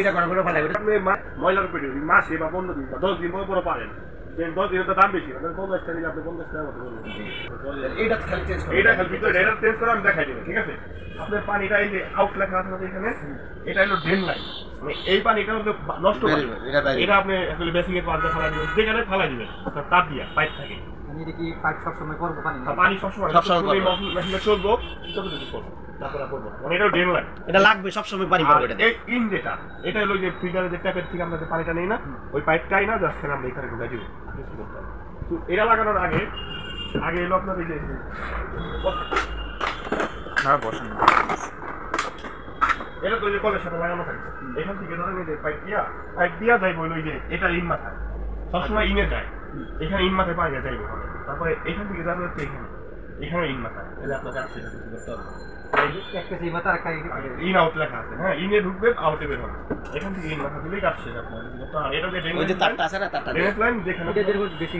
এটা করা করে ফেলাই আপনি ময়লার পেটে মাসে বা 15 দিন বা 10 দিন পরে পারেন। যে 10 দিনের তো দাম বেশি, মানে 50 টাকা নিলে আপনি 50 টাকা মতো বলবেন। এটা খালি চেঞ্জ করে, এটা খালি ভিতরে এটা চেঞ্জ করে আমি দেখাই দিবেন, ঠিক আছে? আপনার পানিটা এই যে আউট লেখা আছে এখানে, এটা হলো ড্রেন লাইন, মানে এই পানিটা হলো নষ্ট পানি, এটা আপনি আসলে বেসিং এর পানিতে ফেলা দিবেন, যেখানে ফেলা দিবেন আপনার তার দিয়া পাইপ থাকে। আমি এটা কি পাইপ সব সময় করব পানি পানি সব সময় মেশিনে চলবো, ততটুকু করব, তারপরে করব, মানে এটা ড্রেন লাইন, এটা লাগবে সব সময় পানি পাবো এটা। এই ইন যেটা, এটা হলো যে ফিল্টারে যে ট্যাপের থেকে আমরা যে পানিটা নেই না, ওই পাইপটাই না জাস্ট আমরা এখানে ঢুকাই দিব। তো এটা লাগানোর আগে এলো আপনার এই যে হ্যাঁ বসেন, এটা তো যে কলের সাথে লাগানো থাকে, এখান থেকে ধরেন এই যে পাইপ দিয়া যাইব ওই যে এটা ইন মাথায় সবসময় ইনে যায়, এখানে ইন মাথায় পানি যাইব, তারপরে এখান থেকে যাবে হচ্ছে এখানে ইন মাথায়, তাহলে আপনাকে আসছে করতে হবে। ইন আউট লেখা আছে, হ্যাঁ ইনে ঢুকবে আউটে বের হবে, এখান থেকে ইন মাথা দিলেই কাজ শেষ আপনার। এটা যে ওই যে তারটা আছে না, তারটা ড্রেনেজ লাইন যেখানে বেশি